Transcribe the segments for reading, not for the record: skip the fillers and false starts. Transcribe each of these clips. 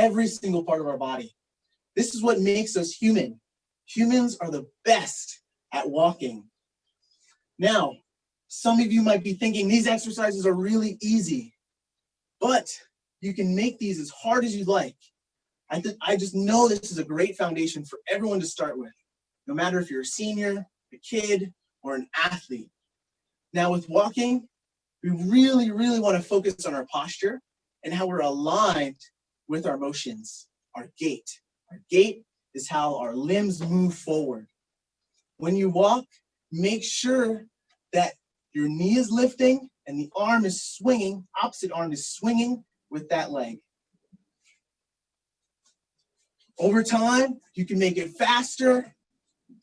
every single part of our body. This is what makes us human. Humans are the best at walking. Now, some of you might be thinking these exercises are really easy, but you can make these as hard as you'd like. I just know this is a great foundation for everyone to start with, no matter if you're a senior, a kid, or an athlete. Now with walking, we really, really want to focus on our posture and how we're aligned with our motions, our gait. Our gait is how our limbs move forward. When you walk, make sure that your knee is lifting and the arm is swinging, opposite arm is swinging with that leg. Over time, you can make it faster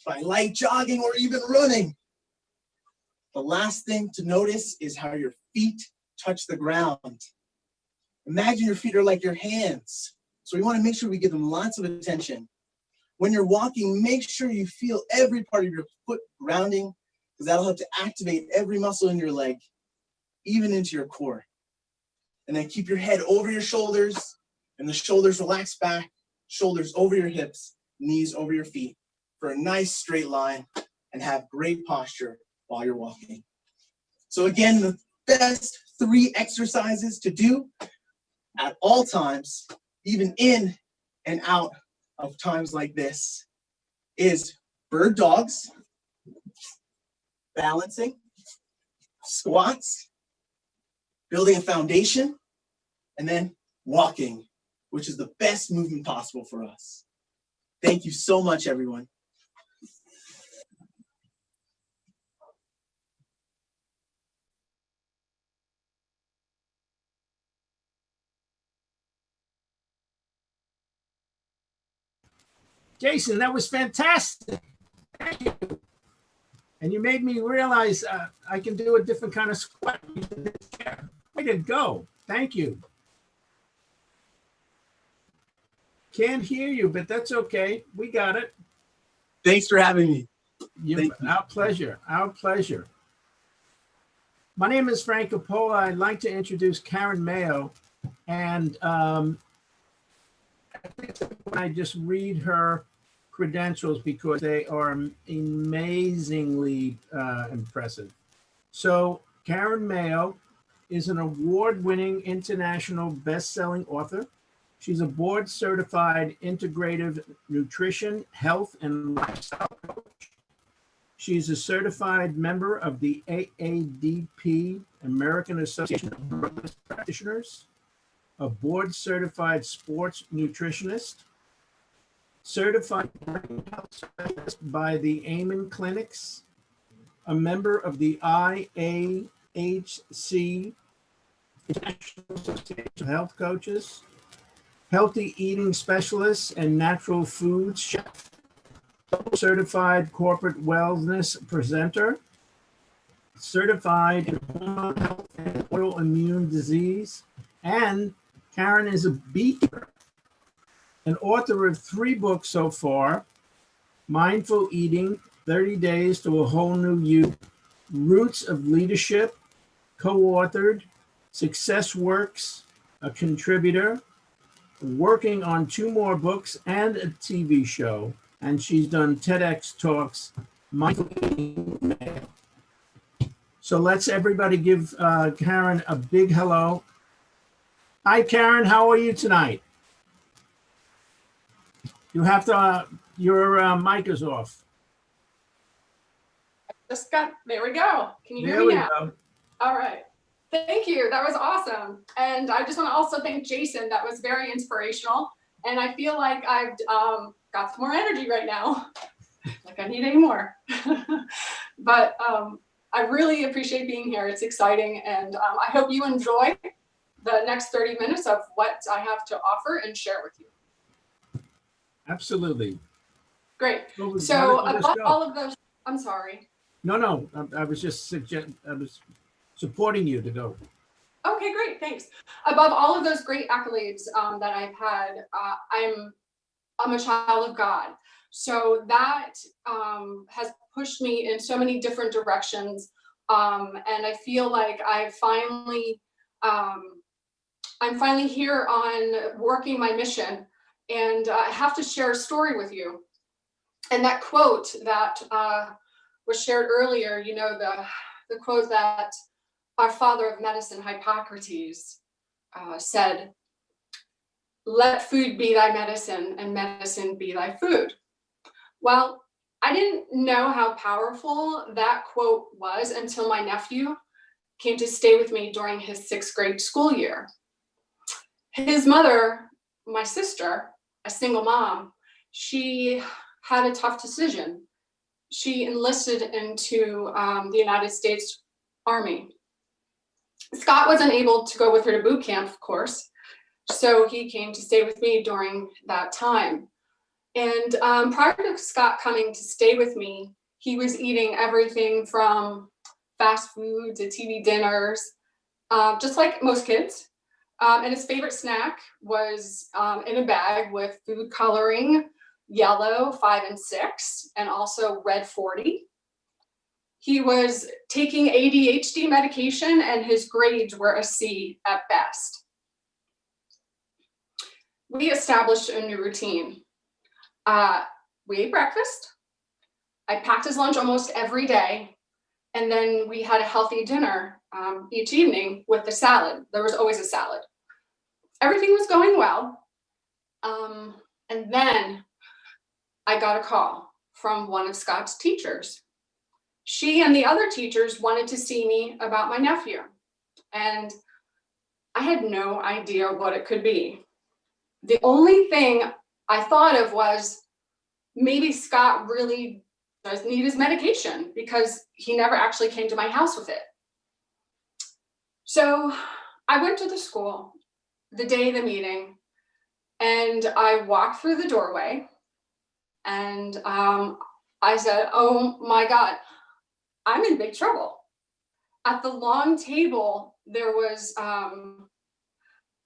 by light jogging or even running. The last thing to notice is how your feet touch the ground. Imagine your feet are like your hands. So we want to make sure we give them lots of attention. When you're walking, make sure you feel every part of your foot grounding, because that'll help to activate every muscle in your leg, even into your core. And then keep your head over your shoulders, and the shoulders relax back, shoulders over your hips, knees over your feet, for a nice straight line, and have great posture while you're walking. So again, the best 3 exercises to do at all times, even in and out of times like this, is bird dogs, balancing, squats, building a foundation, and then walking, which is the best movement possible for us. Thank you so much, everyone. Jason, that was fantastic. Thank you. And you made me realize I can do a different kind of squat. Way to go. Thank you. Can't hear you, but that's okay. We got it. Thanks for having me. Our pleasure. Our pleasure. My name is Frank Coppola. I'd like to introduce Karen Mayo. And I just read her credentials because they are amazingly impressive. So Karen Mayo is an award-winning international best-selling author. She's a board-certified integrative nutrition, health, and lifestyle coach. She's a certified member of the AADP, American Association of Wellness Practitioners, a board-certified sports nutritionist, certified health specialist by the Amen Clinics, a member of the IAHC, International Association of Health Coaches, healthy eating specialist and natural foods chef, certified corporate wellness presenter, certified in hormone health and autoimmune disease, and Karen is a beekeeper, an author of 3 books so far: Mindful Eating, 30 Days to a Whole New You, Roots of Leadership, co-authored, Success Works, a contributor, working on 2 more books and a TV show, and she's done TEDx talks, Mindful Eating. So let's everybody give Karen a big hello. Hi, Karen. How are you tonight? You have to, your mic is off. Just got, there we go. Can you hear me now? Go. All right. Thank you. That was awesome. And I just want to also thank Jason. That was very inspirational. And I feel like I've got some more energy right now. Like I need any more. But I really appreciate being here. It's exciting. And I hope you enjoy the next 30 minutes of what I have to offer and share with you. Absolutely. Great. So about all of those, I'm sorry. No, I was just supporting you to go. Okay, great, thanks. Above all of those great accolades that I've had, I'm a child of God. So that has pushed me in so many different directions. And I feel like I've finally I'm finally here on working my mission, and I have to share a story with you. And that quote that was shared earlier, you know, the quote that our father of medicine, Hippocrates, said, "Let food be thy medicine and medicine be thy food." Well, I didn't know how powerful that quote was until my nephew came to stay with me during his 6th grade school year. His mother, my sister, a single mom, she had a tough decision. She enlisted into the United States Army. Scott wasn't able to go with her to boot camp, of course, so he came to stay with me during that time. And prior to Scott coming to stay with me, he was eating everything from fast food to TV dinners, just like most kids. And his favorite snack was in a bag with food coloring, yellow 5 and 6, and also red 40. He was taking ADHD medication and his grades were a C at best. We established a new routine. We ate breakfast. I packed his lunch almost every day. And then we had a healthy dinner each evening with the salad. There was always a salad. Everything was going well. And then I got a call from one of Scott's teachers. She and the other teachers wanted to see me about my nephew. And I had no idea what it could be. The only thing I thought of was maybe Scott really does need his medication because he never actually came to my house with it. So I went to the school the day of the meeting and I walked through the doorway and I said, "Oh my God, I'm in big trouble." At the long table, there was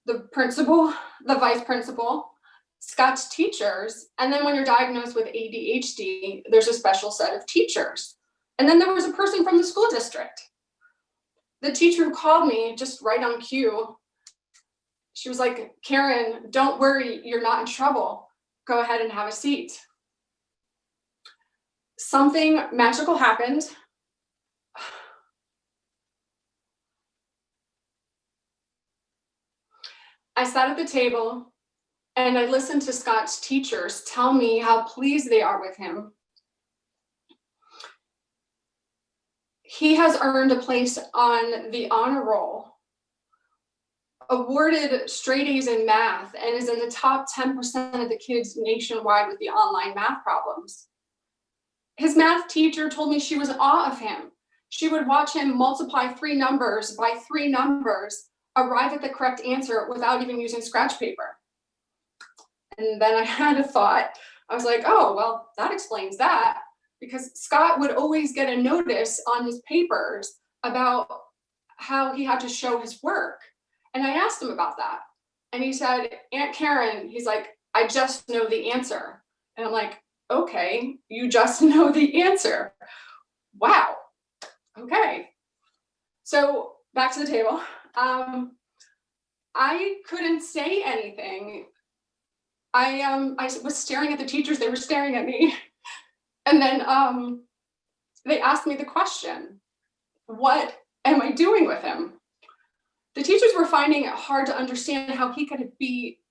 the principal, the vice principal, Scott's teachers, and then when you're diagnosed with ADHD, there's a special set of teachers. And then there was a person from the school district. The teacher who called me just right on cue, she was like, "Karen, don't worry, you're not in trouble. Go ahead and have a seat." Something magical happened. I sat at the table and I listened to Scott's teachers tell me how pleased they are with him. He has earned a place on the honor roll, awarded straight A's in math, and is in the top 10% of the kids nationwide with the online math problems. His math teacher told me she was in awe of him. She would watch him multiply 3 numbers by 3 numbers, arrive at the correct answer without even using scratch paper. And then I had a thought. I was like, oh, well, that explains that. Because Scott would always get a notice on his papers about how he had to show his work. And I asked him about that. And he said, "Aunt Karen," he's like, "I just know the answer." And I'm like, "Okay, you just know the answer. Wow. Okay." So back to the table. I couldn't say anything. I was staring at the teachers, they were staring at me. And then they asked me the question, "What am I doing with him?" The teachers were finding it hard to understand how he could be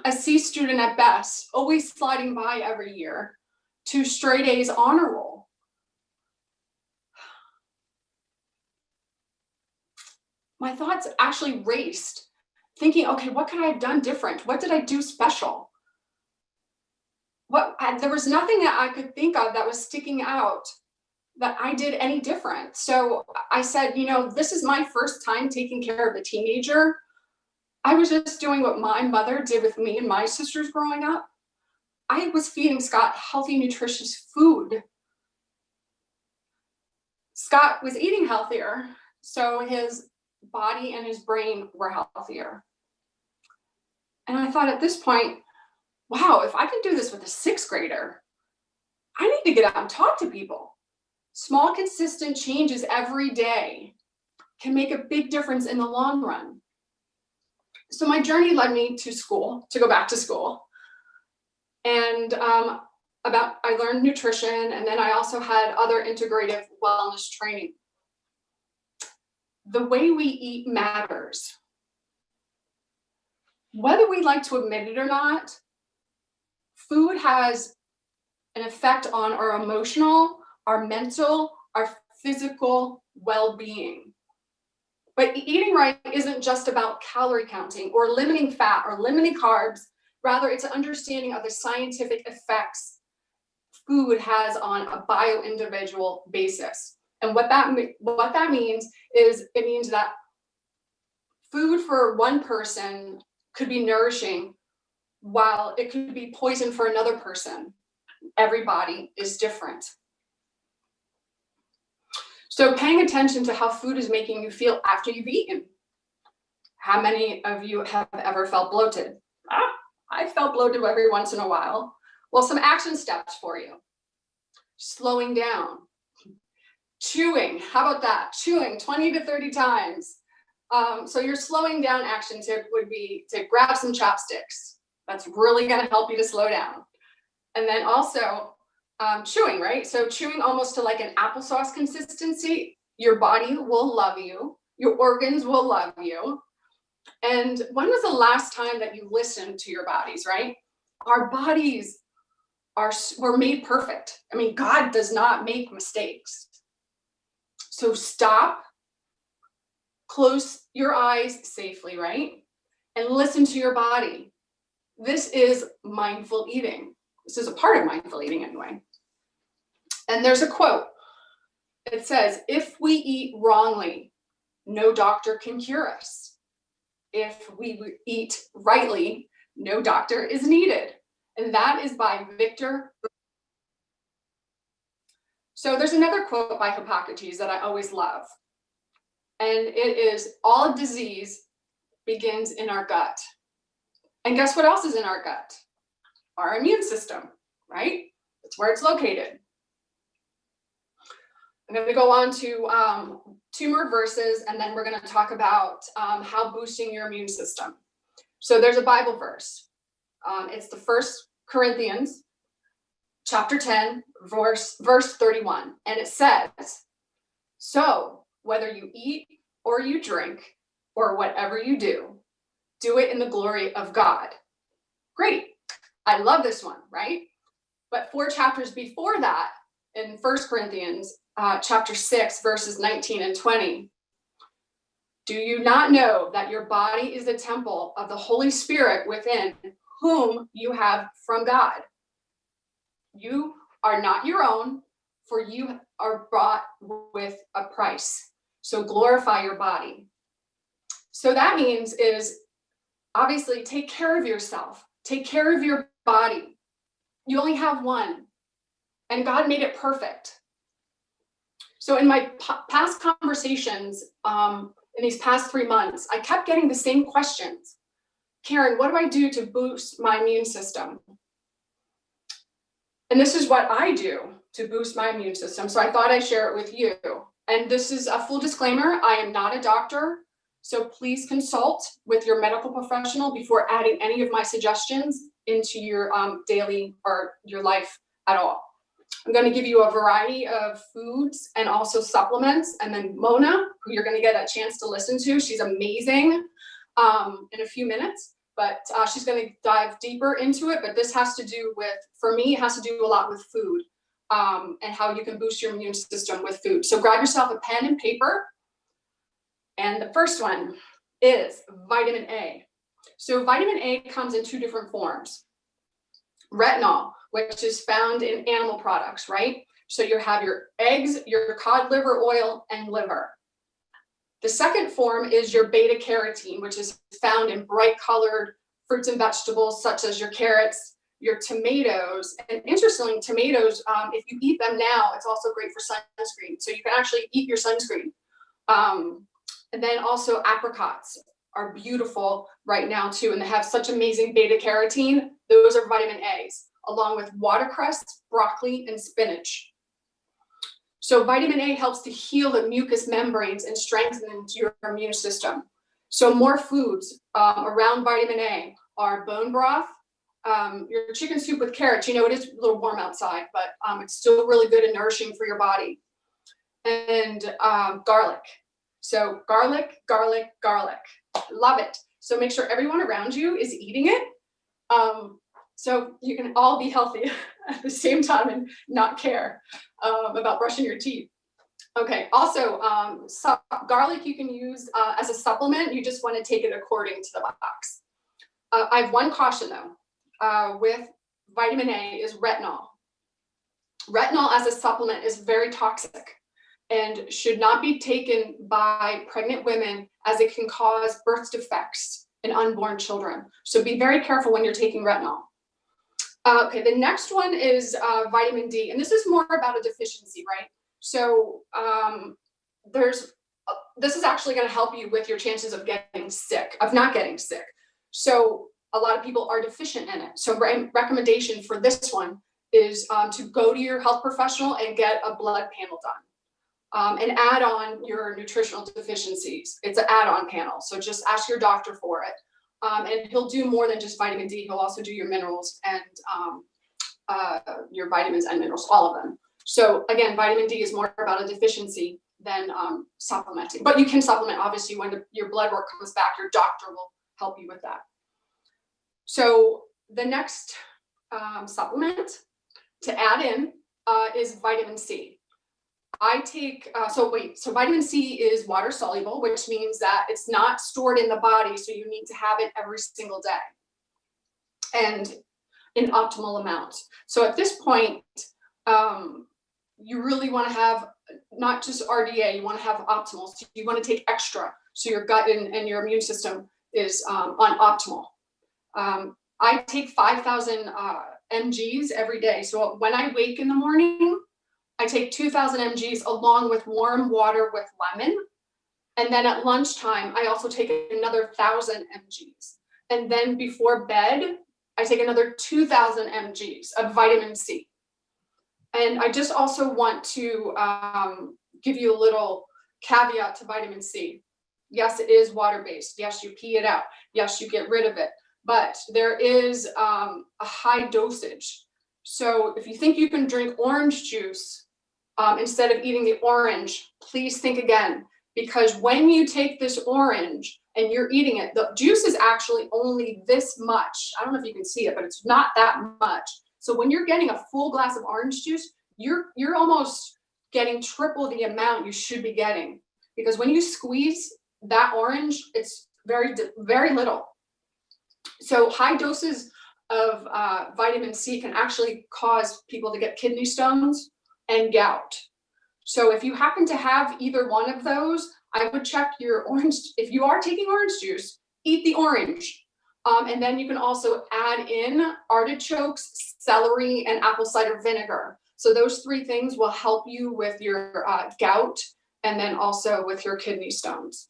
a C student at best, always sliding by every year, to straight A's honor roll. My thoughts actually raced, thinking, okay, what could I have done different? What did I do special? There was nothing that I could think of that was sticking out that I did any different. So I said, this is my first time taking care of a teenager. I was just doing what my mother did with me and my sisters growing up. I was feeding Scott healthy, nutritious food. Scott was eating healthier, so his body and his brain were healthier. And I thought at this point, wow, if I can do this with a 6th grader, I need to get out and talk to people. Small, consistent changes every day can make a big difference in the long run. So my journey led me to school, to go back to school. And I learned nutrition, and then I also had other integrative wellness training. The way we eat matters. Whether we like to admit it or not, food has an effect on our emotional, our mental, our physical well-being. But eating right isn't just about calorie counting or limiting fat or limiting carbs. Rather, it's an understanding of the scientific effects food has on a bio-individual basis. And what that means is it means that food for one person could be nourishing while it could be poison for another person. Every body is different. So paying attention to how food is making you feel after you've eaten. How many of you have ever felt bloated? I felt bloated every once in a while. Well, some action steps for you. Slowing down. Chewing, how about that? Chewing 20 to 30 times. So your slowing down action tip would be to grab some chopsticks. That's really gonna help you to slow down. And then also chewing, right? So chewing almost to like an applesauce consistency. Your body will love you. Your organs will love you. And when was the last time that you listened to your bodies, right? Our bodies were made perfect. I mean, God does not make mistakes. So stop, close your eyes safely, right? And listen to your body. This is mindful eating. This is a part of mindful eating anyway. And there's a quote. It says, if we eat wrongly, no doctor can cure us. If we eat rightly, no doctor is needed. And that is by Victor. So there's another quote by Hippocrates that I always love. And it is, all disease begins in our gut. And guess what else is in our gut? Our immune system, right? That's where it's located. I'm going to go on to 2 more verses, and then we're going to talk about how boosting your immune system. So there's a Bible verse. It's the 1 Corinthians chapter 10, verse 31. And it says, so whether you eat or you drink or whatever you do it in the glory of God. Great. I love this one, right? But 4 chapters before that, in 1 Corinthians chapter 6, verses 19 and 20, do you not know that your body is the temple of the Holy Spirit within whom you have from God? You are not your own, for you are bought with a price. So glorify your body. So that means is obviously take care of yourself. Take care of your body. You only have one, and God made it perfect. So in my past conversations, in these past 3 months, I kept getting the same questions. Karen, what do I do to boost my immune system? And this is what I do to boost my immune system. So I thought I'd share it with you. And this is a full disclaimer. I am not a doctor. So please consult with your medical professional before adding any of my suggestions into your daily or your life at all. I'm going to give you a variety of foods and also supplements. And then Mona, who you're going to get a chance to listen to, she's amazing in a few minutes, but she's going to dive deeper into it. But this has to do with, for me, it has to do a lot with food and how you can boost your immune system with food. So grab yourself a pen and paper. And the first one is vitamin A. So vitamin A comes in 2 different forms. Retinol, which is found in animal products, right? So you have your eggs, your cod liver oil, and liver. The second form is your beta carotene, which is found in bright colored fruits and vegetables, such as your carrots, your tomatoes. And interestingly, tomatoes, if you eat them now, it's also great for sunscreen. So you can actually eat your sunscreen. And then also apricots are beautiful right now too, and they have such amazing beta carotene. Those are vitamin A's, along with watercress, broccoli, and spinach. So vitamin A helps to heal the mucous membranes and strengthen your immune system. So more foods around vitamin A are bone broth, your chicken soup with carrots. You know, it is a little warm outside, but it's still really good and nourishing for your body. And garlic. So garlic, garlic, garlic. Love it. So make sure everyone around you is eating it. So you can all be healthy at the same time and not care about brushing your teeth. Okay, also garlic you can use as a supplement. You just want to take it according to the box. I have one caution though, with vitamin A is retinol. Retinol as a supplement is very toxic and should not be taken by pregnant women, as it can cause birth defects in unborn children. So be very careful when you're taking retinol. Okay, the next one is vitamin D, and this is more about a deficiency, right? So this is actually going to help you with your chances of getting sick, of not getting sick. So a lot of people are deficient in it. So recommendation for this one is to go to your health professional and get a blood panel done, and add on your nutritional deficiencies. It's an add-on panel, so just ask your doctor for it. And he'll do more than just vitamin D. He'll also do your minerals and your vitamins and minerals, all of them. So again, vitamin D is more about a deficiency than supplementing. But you can supplement, obviously, when your blood work comes back, your doctor will help you with that. So the next supplement to add in is vitamin C. I take, so vitamin C is water soluble, which means that it's not stored in the body. So you need to have it every single day and in optimal amounts. So at this point, you really want to have not just RDA, you want to have optimal. So you want to take extra. So your gut and your immune system is on optimal. I take 5,000 mgs every day. So when I wake in the morning, I take 2,000 mgs along with warm water with lemon. And then at lunchtime, I also take another 1,000 mgs. And then before bed, I take another 2,000 mgs of vitamin C. And I just also want to give you a little caveat to vitamin C. Yes, it is water-based. Yes, you pee it out. Yes, you get rid of it. But there is a high dosage. So if you think you can drink orange juice instead of eating the orange, please think again. Because when you take this orange and you're eating it, the juice is actually only this much. I don't know if you can see it, but it's not that much. So when you're getting a full glass of orange juice, you're almost getting triple the amount you should be getting. Because when you squeeze that orange, it's very, very little. So high doses of vitamin C can actually cause people to get kidney stones and gout. So if you happen to have either one of those, I would check your orange. If you are taking orange juice, eat the orange. And then you can also add in artichokes, celery, and apple cider vinegar. So those three things will help you with your gout and then also with your kidney stones.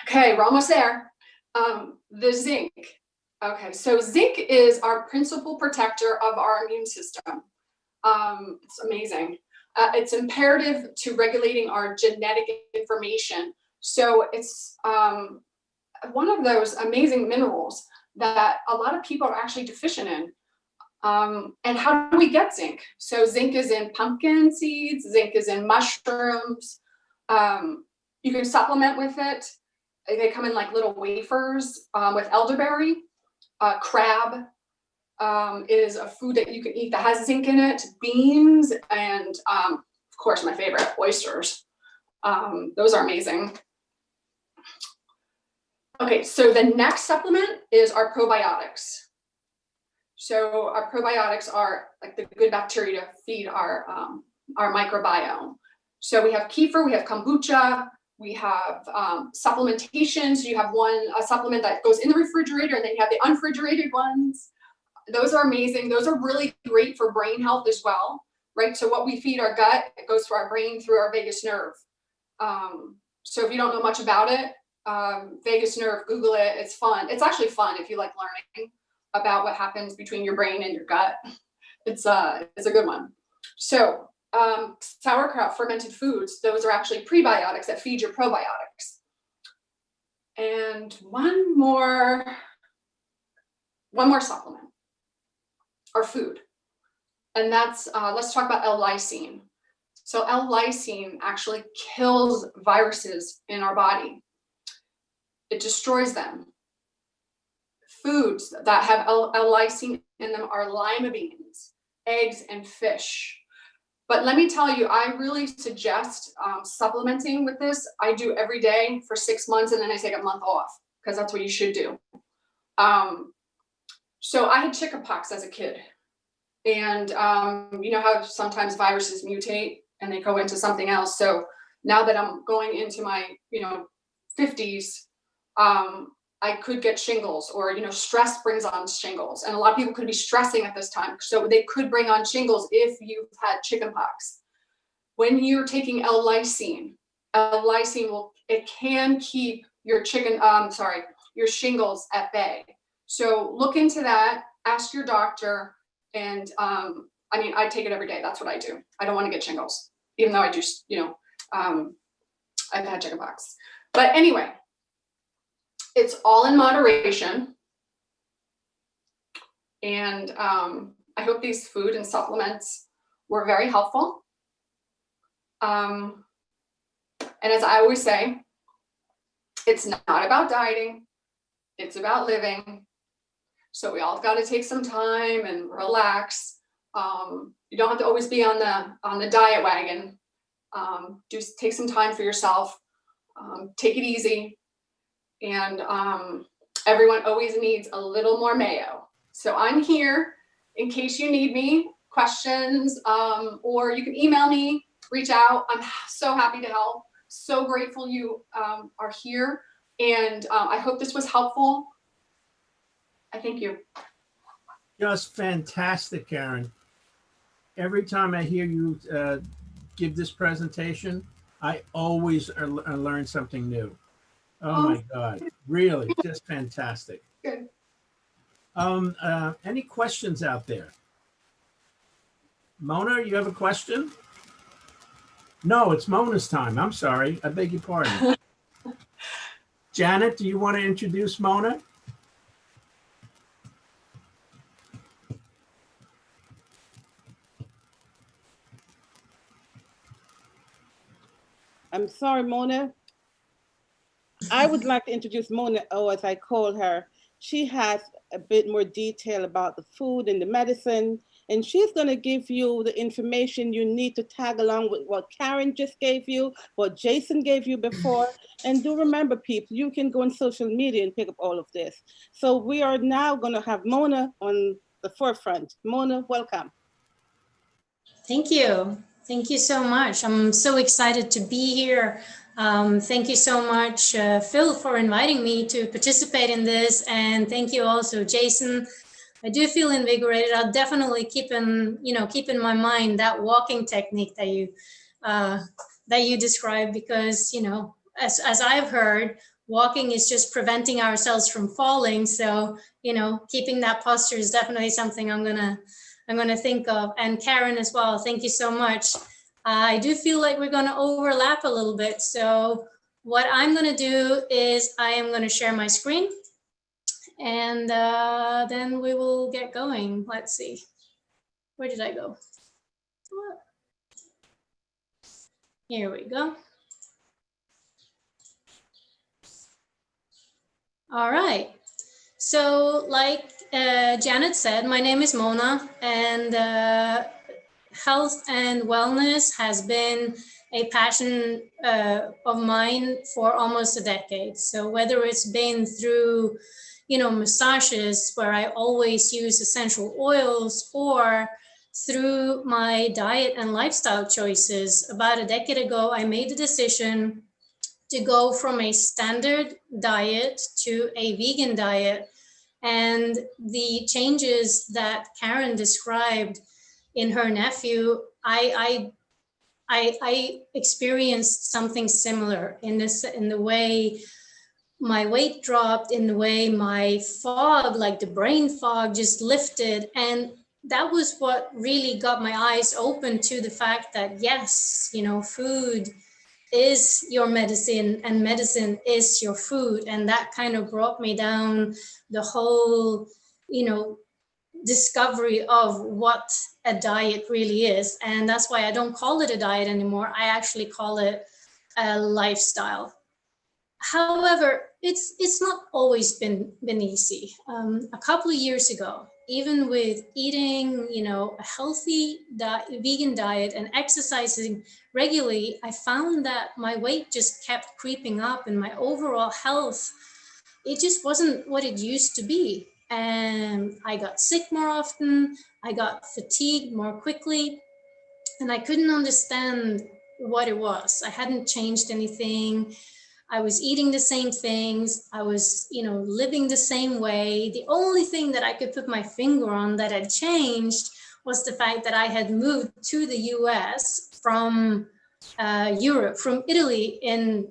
Okay, we're almost there. The zinc. Okay, so zinc is our principal protector of our immune system. It's amazing. It's imperative to regulating our genetic information. So it's one of those amazing minerals that a lot of people are actually deficient in. And how do we get zinc? So zinc is in pumpkin seeds, zinc is in mushrooms. You can supplement with it. They come in like little wafers with elderberry. Crab is a food that you can eat that has zinc in it. Beans and of course my favorite, oysters. Those are amazing. Okay, so the next supplement is our probiotics. So our probiotics are like the good bacteria to feed our microbiome. So we have kefir, we have kombucha, we have supplementation. So you have a supplement that goes in the refrigerator, and then you have the unrefrigerated ones. Those are amazing. Those are really great for brain health as well, right? So what we feed our gut, it goes to our brain through our vagus nerve. So if you don't know much about it, vagus nerve, Google it. It's fun. It's actually fun if you like learning about what happens between your brain and your gut. It's a good one. So sauerkraut, fermented foods, those are actually prebiotics that feed your probiotics. And one more supplement or food. And that's, let's talk about L-lysine. So L-lysine actually kills viruses in our body. It destroys them. Foods that have L-lysine in them are lima beans, eggs, and fish. But let me tell you, I really suggest supplementing with this. I do every day for 6 months, and then I take a month off, because that's what you should do. So I had chickenpox as a kid. And you know how sometimes viruses mutate and they go into something else. So now that I'm going into my 50s, I could get shingles, or stress brings on shingles, and a lot of people could be stressing at this time, so they could bring on shingles if you've had chickenpox. When you're taking L-lysine can keep your your shingles at bay. So look into that, ask your doctor, and I take it every day. That's what I do. I don't want to get shingles, even though I do, I've had chickenpox. But anyway, it's all in moderation. And I hope these food and supplements were very helpful. And as I always say, it's not about dieting, it's about living. So we all got to take some time and relax. You don't have to always be on the diet wagon. Just take some time for yourself. Take it easy. And everyone always needs a little more mayo. So I'm here in case you need me, questions, or you can email me, reach out. I'm so happy to help. So grateful you are here. And I hope this was helpful. I thank you. Just fantastic, Karen. Every time I hear you give this presentation, I always learn something new. Oh my God, really, just fantastic. Good. Any questions out there? Mona, you have a question? No, it's Mona's time. I'm sorry. I beg your pardon. Janet, do you want to introduce Mona? I'm sorry, Mona. I would like to introduce Mona, or as I call her. She has a bit more detail about the food and the medicine, and she's going to give you the information you need to tag along with what Karen just gave you, what Jason gave you before. And do remember, people, you can go on social media and pick up all of this. So we are now going to have Mona on the forefront. Mona, welcome. Thank you. Thank you so much. I'm so excited to be here. Thank you so much, Phil, for inviting me to participate in this. And thank you also, Jason. I do feel invigorated. I'll definitely keep in my mind that walking technique that you described, because, as I've heard, walking is just preventing ourselves from falling. So, keeping that posture is definitely something I'm gonna think of. And Karen as well, thank you so much. I do feel like we're gonna overlap a little bit. So what I'm gonna do is I am gonna share my screen, and then we will get going. Let's see, where did I go? Here we go. All right. So like Janet said, my name is Mona, and health and wellness has been a passion of mine for almost a decade. So whether it's been through, massages where I always use essential oils, or through my diet and lifestyle choices, about a decade ago, I made the decision to go from a standard diet to a vegan diet. And the changes that Karen described in her nephew, I experienced something similar in the way my weight dropped, in the way my fog, like the brain fog, just lifted. And that was what really got my eyes open to the fact that, yes, food is your medicine and medicine is your food. And that kind of brought me down the whole, discovery of what a diet really is. And that's why I don't call it a diet anymore. I actually call it a lifestyle. However, it's not always been easy. A couple of years ago, even with eating, a healthy vegan diet and exercising regularly, I found that my weight just kept creeping up, and my overall health, it just wasn't what it used to be. And I got sick more often. I got fatigued more quickly, and I couldn't understand what it was. I hadn't changed anything. I was eating the same things. I was, living the same way. The only thing that I could put my finger on that had changed was the fact that I had moved to the US from Europe, from Italy in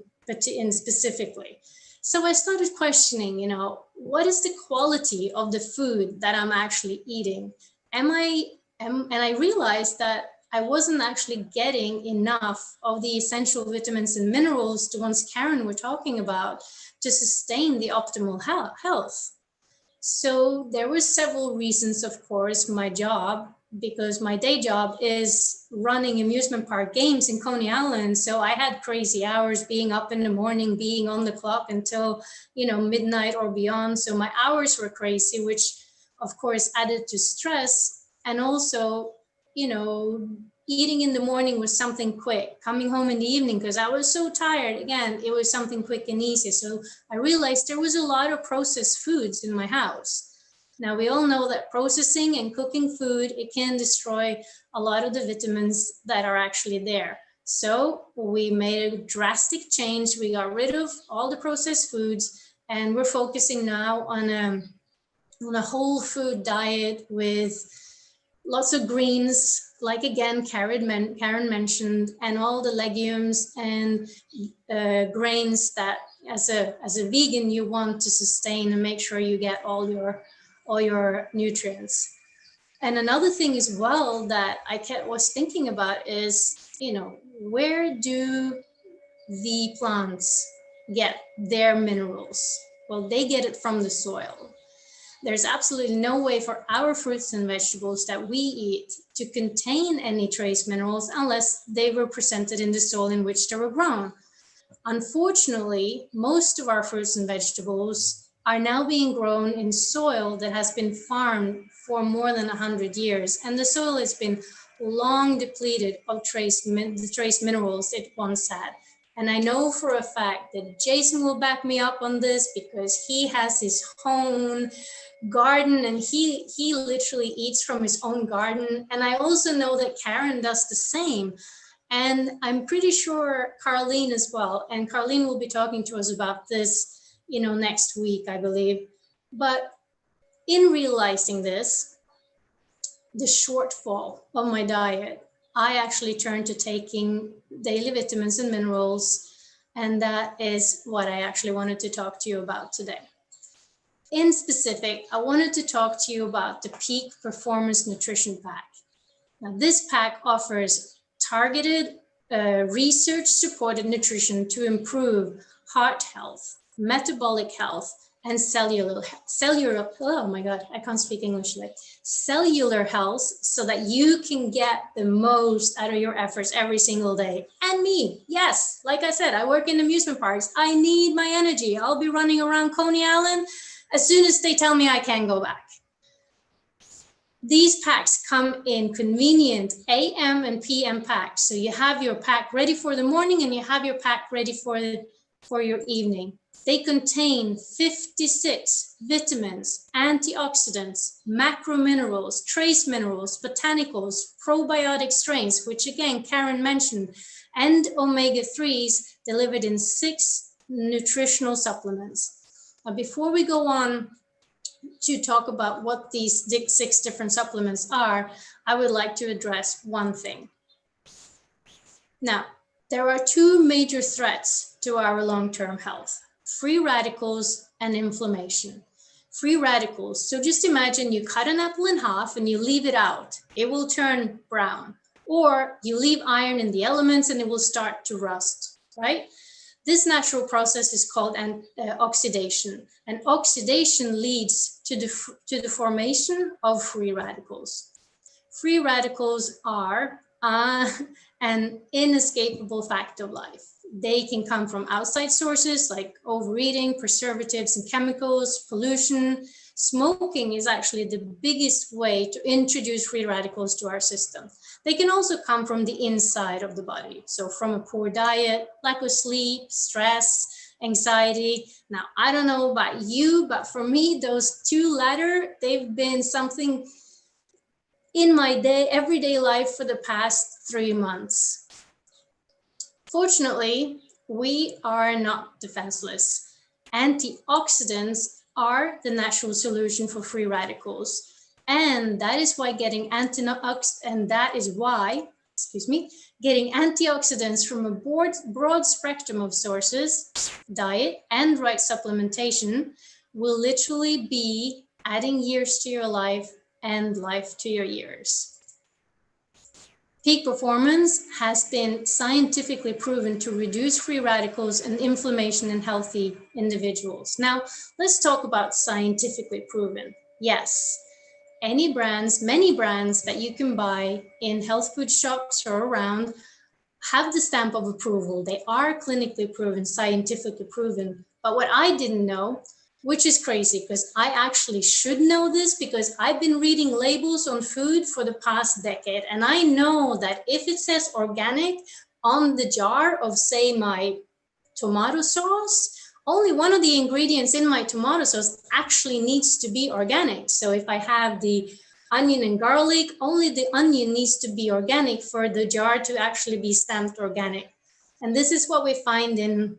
specifically. So I started questioning, what is the quality of the food that I'm actually eating? And I realized that I wasn't actually getting enough of the essential vitamins and minerals, the ones Karen were talking about, to sustain the optimal health. So there were several reasons, of course. My job, because my day job is running amusement park games in Coney Island. So I had crazy hours, being up in the morning, being on the clock until, midnight or beyond. So my hours were crazy, which of course added to stress. And also, eating in the morning was something quick. Coming home in the evening, because I was so tired, again, it was something quick and easy. So I realized there was a lot of processed foods in my house. Now, we all know that processing and cooking food, it can destroy a lot of the vitamins that are actually there. So we made a drastic change. We got rid of all the processed foods, and we're focusing now on a whole food diet with lots of greens, like again, Karen mentioned, and all the legumes and grains that as a vegan you want to sustain and make sure you get all your nutrients. And another thing as well that was thinking about is, where do the plants get their minerals? Well, they get it from the soil. There's absolutely no way for our fruits and vegetables that we eat to contain any trace minerals unless they were presented in the soil in which they were grown. Unfortunately, most of our fruits and vegetables are now being grown in soil that has been farmed for more than 100 years, and the soil has been long depleted of the trace minerals it once had. And I know for a fact that Jason will back me up on this, because he has his own garden and he literally eats from his own garden. And I also know that Karen does the same. And I'm pretty sure Carlene as well. And Carlene will be talking to us about this, next week, I believe. But in realizing this, the shortfall of my diet, I actually turned to taking daily vitamins and minerals. And that is what I actually wanted to talk to you about today. In specific, I wanted to talk to you about the Peak Performance Nutrition Pack. Now, this pack offers targeted, research-supported nutrition to improve heart health, metabolic health, and cellular, oh my God, I can't speak English today. Cellular health, so that you can get the most out of your efforts every single day. And me, yes, like I said, I work in amusement parks. I need my energy. I'll be running around Coney Island as soon as they tell me I can go back. These packs come in convenient AM and PM packs. So you have your pack ready for the morning and you have your pack ready for your evening. They contain 56 vitamins, antioxidants, macrominerals, trace minerals, botanicals, probiotic strains, which again, Karen mentioned, and omega-3s delivered in 6 nutritional supplements. Now, before we go on to talk about what these 6 different supplements are, I would like to address one thing. Now, there are 2 major threats to our long-term health: free radicals and inflammation. Free radicals, so just imagine you cut an apple in half and you leave it out. It will turn brown. Or you leave iron in the elements and it will start to rust. right? This natural process is called oxidation, and oxidation leads to the formation of free radicals. Free radicals are an inescapable fact of life. They can come from outside sources like overeating, preservatives and chemicals, pollution. Smoking is actually the biggest way to introduce free radicals to our system. They can also come from the inside of the body. So from a poor diet, lack of sleep, stress, anxiety. Now, I don't know about you, but for me, those two latter, they've been something in my everyday life for the past 3 months. Fortunately, we are not defenseless. Antioxidants are the natural solution for free radicals. And that is why getting getting antioxidants from a broad spectrum of sources, diet and right supplementation will literally be adding years to your life and life to your years. Peak performance has been scientifically proven to reduce free radicals and inflammation in healthy individuals. Now, let's talk about scientifically proven. Yes, many brands that you can buy in health food shops or around have the stamp of approval. They are clinically proven, scientifically proven. But what I didn't know, which is crazy because I actually should know this because I've been reading labels on food for the past decade. And I know that if it says organic on the jar of, say, my tomato sauce, only one of the ingredients in my tomato sauce actually needs to be organic. So if I have the onion and garlic, only the onion needs to be organic for the jar to actually be stamped organic. And this is what we find in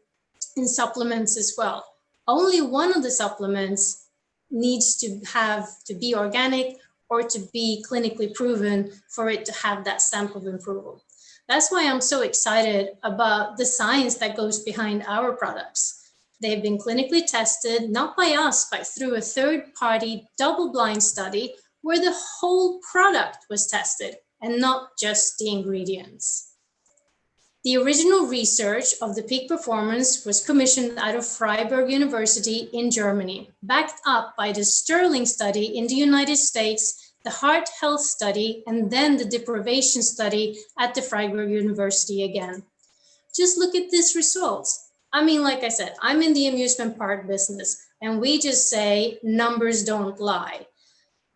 supplements as well. Only one of the supplements needs to be organic or to be clinically proven for it to have that stamp of approval. That's why I'm so excited about the science that goes behind our products. They've been clinically tested, not by us, but through a third-party double-blind study where the whole product was tested and not just the ingredients. The original research of the peak performance was commissioned out of Freiburg University in Germany, backed up by the Sterling study in the United States, the heart health study, and then the deprivation study at the Freiburg University again. Just look at these results. I mean, like I said, I'm in the amusement park business, and we just say numbers don't lie.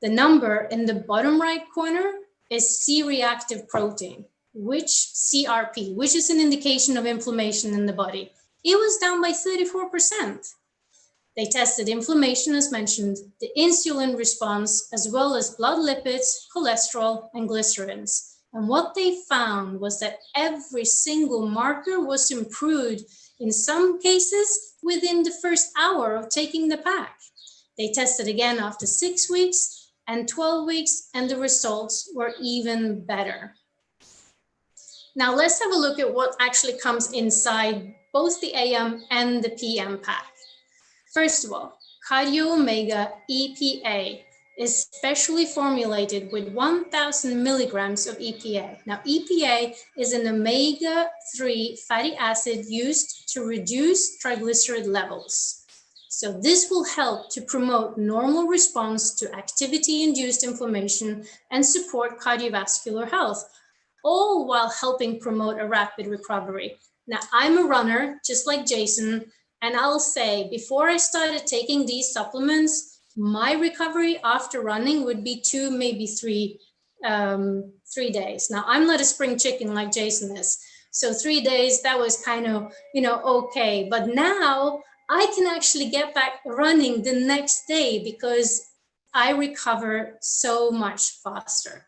The number in the bottom right corner is C-reactive protein, which CRP, which is an indication of inflammation in the body. It was down by 34%. They tested inflammation, as mentioned, the insulin response, as well as blood lipids, cholesterol, and glycerins. And what they found was that every single marker was improved, in some cases, within the first hour of taking the pack. They tested again after 6 weeks and 12 weeks, and the results were even better. Now let's have a look at what actually comes inside both the AM and the PM pack. First of all, Cardio Omega EPA is specially formulated with 1,000 milligrams of EPA. Now EPA is an omega-3 fatty acid used to reduce triglyceride levels. So this will help to promote normal response to activity-induced inflammation and support cardiovascular health, all while helping promote a rapid recovery. Now, I'm a runner, just like Jason, and I'll say, before I started taking these supplements, my recovery after running would be 2, maybe 3 days. Now, I'm not a spring chicken like Jason is. So 3 days, that was kind of, okay. But now I can actually get back running the next day because I recover so much faster.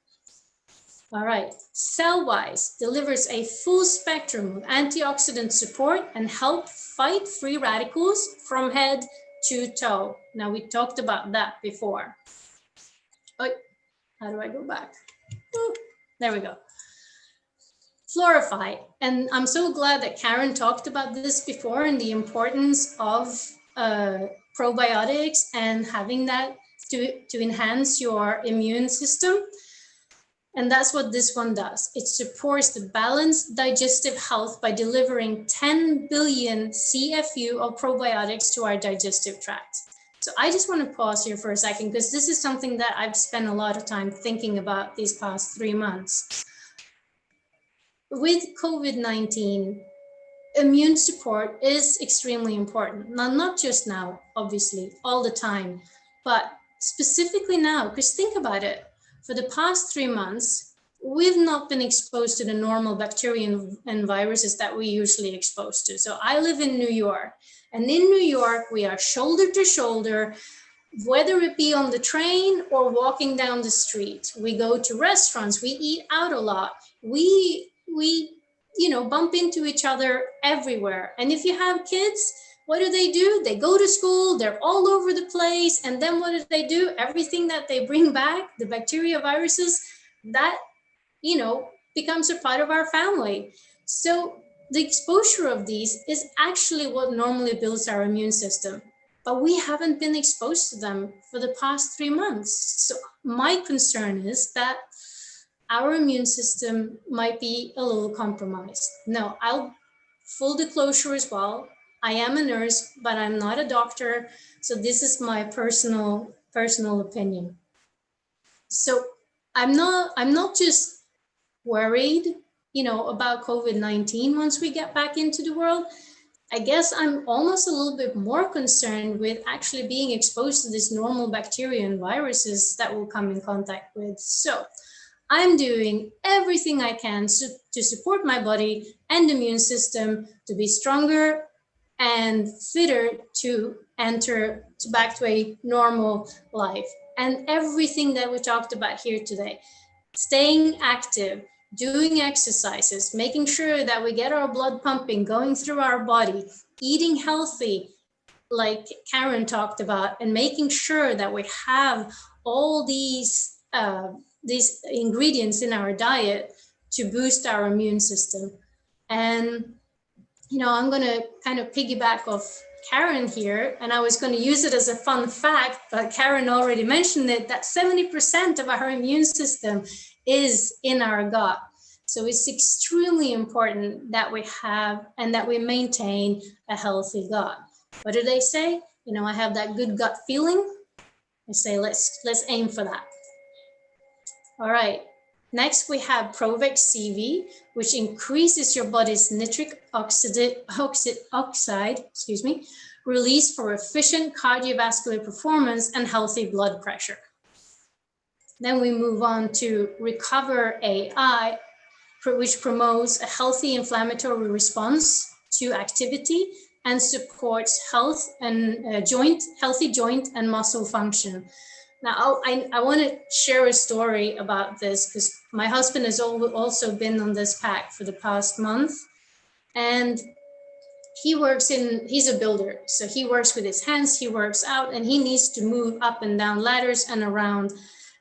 All right, Cell-Wise delivers a full spectrum of antioxidant support and help fight free radicals from head to toe. Now, we talked about that before. Oh, how do I go back? Ooh, there we go. Florify, and I'm so glad that Karen talked about this before and the importance of probiotics and having that to enhance your immune system. And that's what this one does. It supports the balanced digestive health by delivering 10 billion CFU of probiotics to our digestive tract. So I just want to pause here for a second, because this is something that I've spent a lot of time thinking about these past 3 months. With COVID-19, immune support is extremely important. Now, not just now, obviously, all the time, but specifically now, because think about it. For the past 3 months, we've not been exposed to the normal bacteria and viruses that we usually exposed to. So I live in New York, and in New York, we are shoulder to shoulder, whether it be on the train or walking down the street. We go to restaurants, we eat out a lot. We bump into each other everywhere. And if you have kids, what do? They go to school, they're all over the place. And then what do? Everything that they bring back, the bacteria, viruses, that, becomes a part of our family. So the exposure of these is actually what normally builds our immune system. But we haven't been exposed to them for the past 3 months. So my concern is that our immune system might be a little compromised. No, I'll full disclosure as well. I am a nurse, but I'm not a doctor. So this is my personal opinion. So I'm not just worried, about COVID-19 once we get back into the world. I guess I'm almost a little bit more concerned with actually being exposed to this normal bacteria and viruses that we'll come in contact with. So I'm doing everything I can to support my body and immune system to be stronger and fitter to enter back to a normal life. And everything that we talked about here today, staying active, doing exercises, making sure that we get our blood pumping, going through our body, eating healthy, like Karen talked about, and making sure that we have all these ingredients in our diet to boost our immune system. And, I'm going to kind of piggyback off Karen here, and I was going to use it as a fun fact, but Karen already mentioned it, that 70% of our immune system is in our gut. So it's extremely important that we have and that we maintain a healthy gut. What do they say? I have that good gut feeling. I say, let's aim for that. All right. Next, we have Provex CV, which increases your body's nitric oxide, release for efficient cardiovascular performance and healthy blood pressure. Then we move on to Recover AI, which promotes a healthy inflammatory response to activity and supports healthy joint and muscle function. Now, I want to share a story about this because my husband has also been on this pack for the past month, and he's a builder. So he works with his hands, he works out, and he needs to move up and down ladders and around.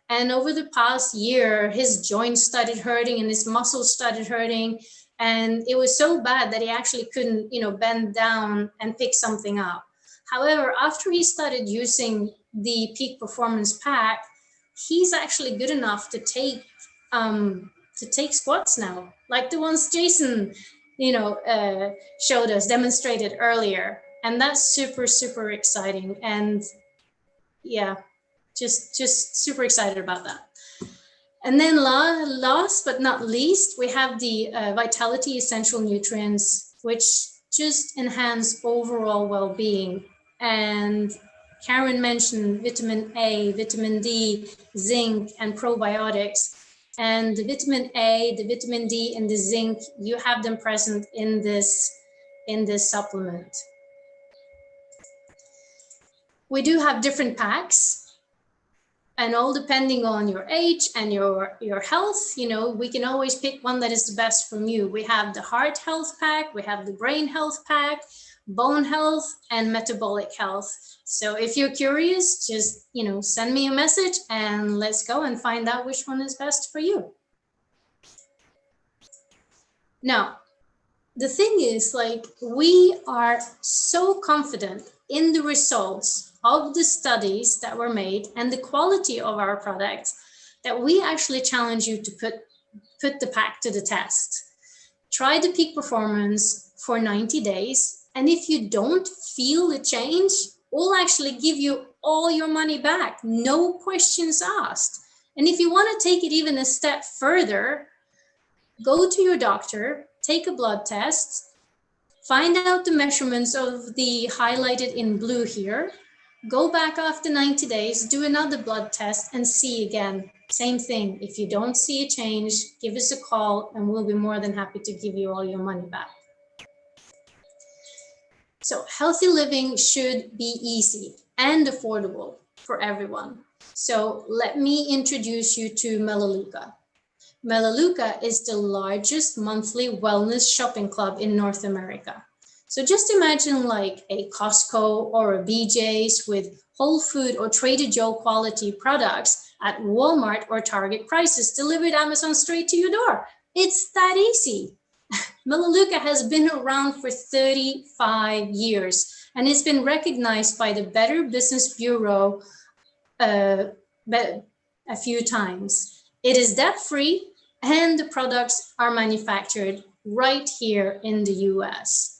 And over the past year, his joints started hurting and his muscles started hurting. And it was so bad that he actually couldn't, bend down and pick something up. However, after he started using the Peak Performance Pack, he's actually good enough to take squats now, like the ones Jason, showed us, demonstrated earlier. And that's super, super exciting. And yeah, just super excited about that. And then last but not least, we have the Vitality Essential Nutrients, which just enhance overall well-being. And Karen mentioned vitamin A, vitamin D, zinc, and probiotics. And the vitamin A, the vitamin D, and the zinc, you have them present in this supplement. We do have different packs. And all depending on your age and your health, we can always pick one that is the best from you. We have the heart health pack, we have the brain health pack, bone health, and metabolic health. So if you're curious, just, send me a message and let's go and find out which one is best for you. Now, the thing is, we are so confident in the results of the studies that were made and the quality of our products that we actually challenge you to put the pack to the test. Try the peak performance for 90 days. And if you don't feel the change, we'll actually give you all your money back. No questions asked. And if you want to take it even a step further, go to your doctor, take a blood test, find out the measurements of the highlighted in blue here, go back after 90 days, do another blood test and see again. Same thing. If you don't see a change, give us a call and we'll be more than happy to give you all your money back. So healthy living should be easy and affordable for everyone. So let me introduce you to Melaleuca. Melaleuca is the largest monthly wellness shopping club in North America. So just imagine like a Costco or a BJ's with Whole Food or Trader Joe quality products at Walmart or Target prices delivered Amazon straight to your door. It's that easy. Melaleuca has been around for 35 years and it's been recognized by the Better Business Bureau a few times. It is debt-free and the products are manufactured right here in the US.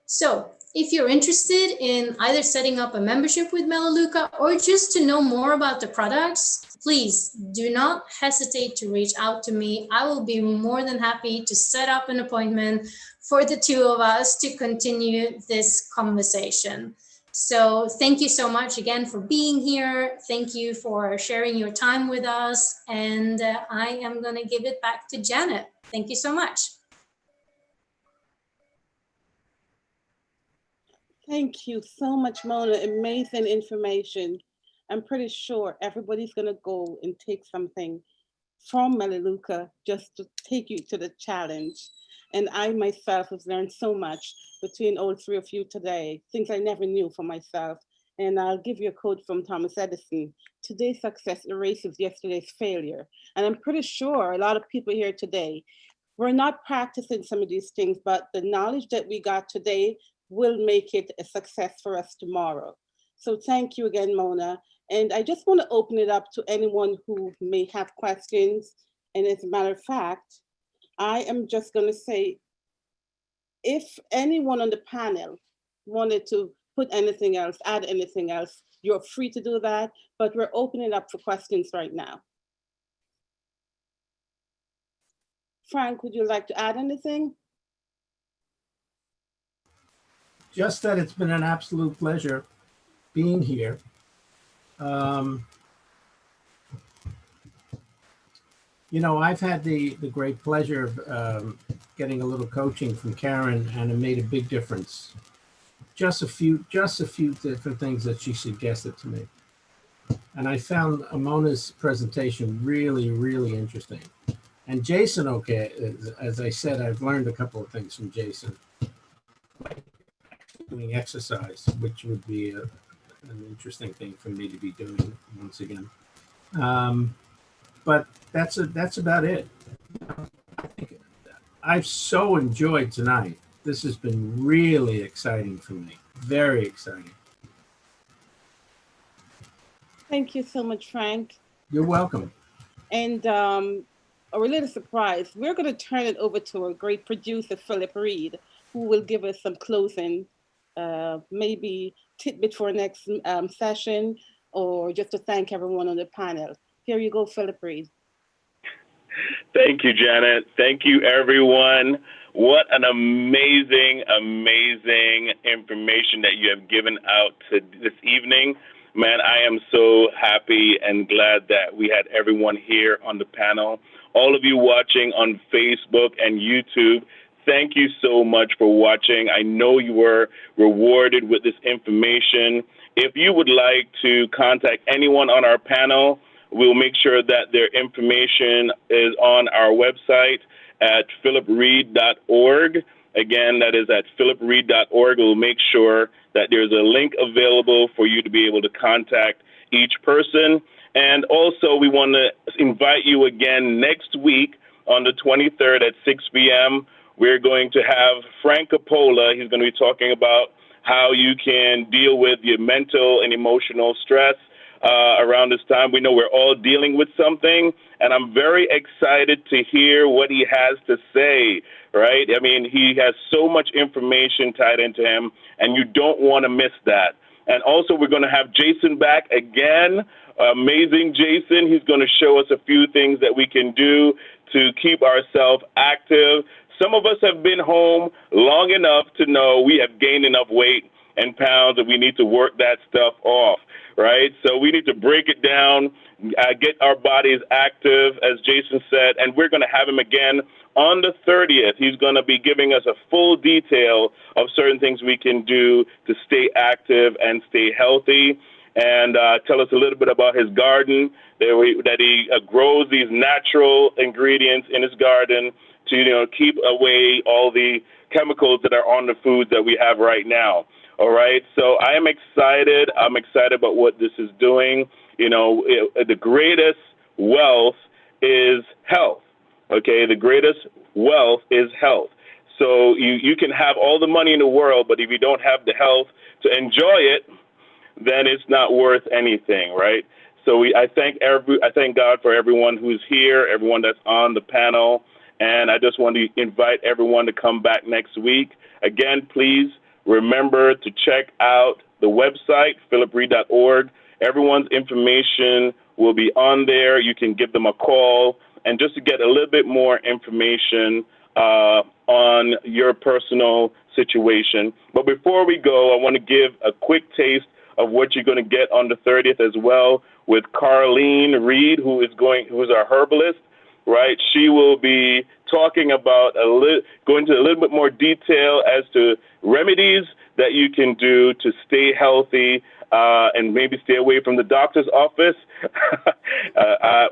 So if you're interested in either setting up a membership with Melaleuca or just to know more about the products, please do not hesitate to reach out to me. I will be more than happy to set up an appointment for the two of us to continue this conversation. So thank you so much again for being here. Thank you for sharing your time with us. And I am going to give it back to Janet. Thank you so much. Thank you so much, Mona. Amazing information. I'm pretty sure everybody's going to go and take something from Melaleuca just to take you to the challenge. And I myself have learned so much between all three of you today, things I never knew for myself. And I'll give you a quote from Thomas Edison. Today's success erases yesterday's failure. And I'm pretty sure a lot of people here today, we're not practicing some of these things, but the knowledge that we got today will make it a success for us tomorrow. So thank you again, Mona. And I just want to open it up to anyone who may have questions. And as a matter of fact, I am just going to say, if anyone on the panel wanted to put anything else, add anything else, you're free to do that, but we're opening up for questions right now. Frank, would you like to add anything? Just that it's been an absolute pleasure being here. You know, I've had the great pleasure of getting a little coaching from Karen, and it made a big difference. Just a few different things that she suggested to me. And I found Mona's presentation really, really interesting. And Jason, okay, as I said, I've learned a couple of things from Jason. Like doing exercise, which would be an interesting thing for me to be doing once again. But that's about it. I think I've so enjoyed tonight. This has been really exciting for me. Very exciting. Thank you so much, Frank. You're welcome. And a little surprise, we're going to turn it over to our great producer, Philip Reid, who will give us some closing, maybe tidbit for next session, or just to thank everyone on the panel. Here you go, Philip Reid. Thank you, Janet. Thank you, everyone. What an amazing, amazing information that you have given out to this evening. Man, I am so happy and glad that we had everyone here on the panel. All of you watching on Facebook and YouTube, thank you so much for watching. I know you were rewarded with this information. If you would like to contact anyone on our panel, we'll make sure that their information is on our website at philipreid.org. Again, that is at philipreid.org. We'll make sure that there's a link available for you to be able to contact each person. And also, we want to invite you again next week on the 23rd at 6 p.m. We're going to have Frank Coppola. He's going to be talking about how you can deal with your mental and emotional stress. around this time. We know we're all dealing with something, and I'm very excited to hear what he has to say, right? I mean, he has so much information tied into him, and you don't want to miss that. And also, we're going to have Jason back again. Amazing Jason. He's going to show us a few things that we can do to keep ourselves active. Some of us have been home long enough to know we have gained enough weight and pounds and we need to work that stuff off, right? So we need to break it down, get our bodies active, as Jason said, and we're going to have him again on the 30th. He's going to be giving us a full detail of certain things we can do to stay active and stay healthy, and tell us a little bit about his garden, that he grows these natural ingredients in his garden to, keep away all the chemicals that are on the foods that we have right now. All right. So I am excited. I'm excited about what this is doing. The greatest wealth is health. Okay. The greatest wealth is health. So you can have all the money in the world, but if you don't have the health to enjoy it, then it's not worth anything, right? So I thank God for everyone who's here, everyone that's on the panel, and I just want to invite everyone to come back next week. Again, please remember to check out the website, philipreid.org. Everyone's information will be on there. You can give them a call, and just to get a little bit more information on your personal situation. But before we go, I want to give a quick taste of what you're going to get on the 30th as well with Carleen Reid, who is our herbalist, right? She will be talking about going into a little bit more detail as to remedies that you can do to stay healthy and maybe stay away from the doctor's office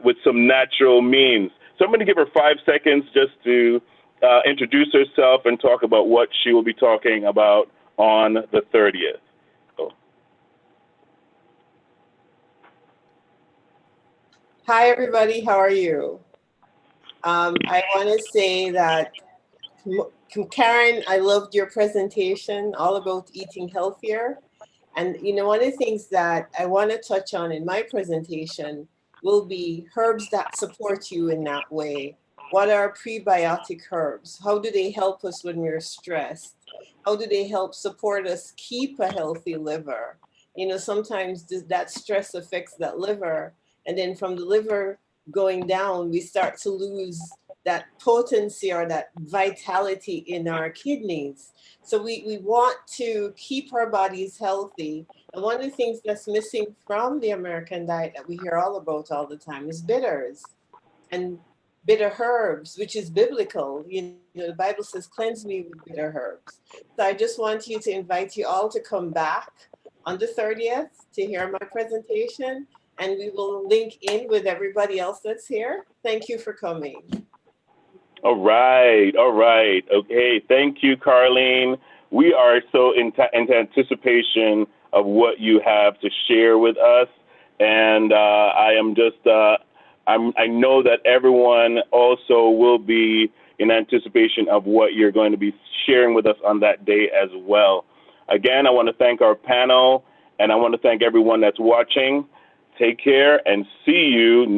with some natural means. So I'm going to give her 5 seconds just to introduce herself and talk about what she will be talking about on the 30th. Hi, everybody. How are you? I want to say that, Karen, I loved your presentation all about eating healthier. And, one of the things that I want to touch on in my presentation will be herbs that support you in that way. What are prebiotic herbs? How do they help us when we're stressed? How do they help support us keep a healthy liver? Sometimes that stress affects that liver. And then from the liver going down, we start to lose that potency or that vitality in our kidneys. So we want to keep our bodies healthy. And one of the things that's missing from the American diet that we hear all about all the time is bitters and bitter herbs, which is biblical. The Bible says, cleanse me with bitter herbs. So I just want you to invite you all to come back on the 30th to hear my presentation. And we will link in with everybody else that's here. Thank you for coming. All right. Okay. Thank you, Carleen. We are so in anticipation of what you have to share with us. And I know that everyone also will be in anticipation of what you're going to be sharing with us on that day as well. Again, I want to thank our panel, and I want to thank everyone that's watching. Take care and see you next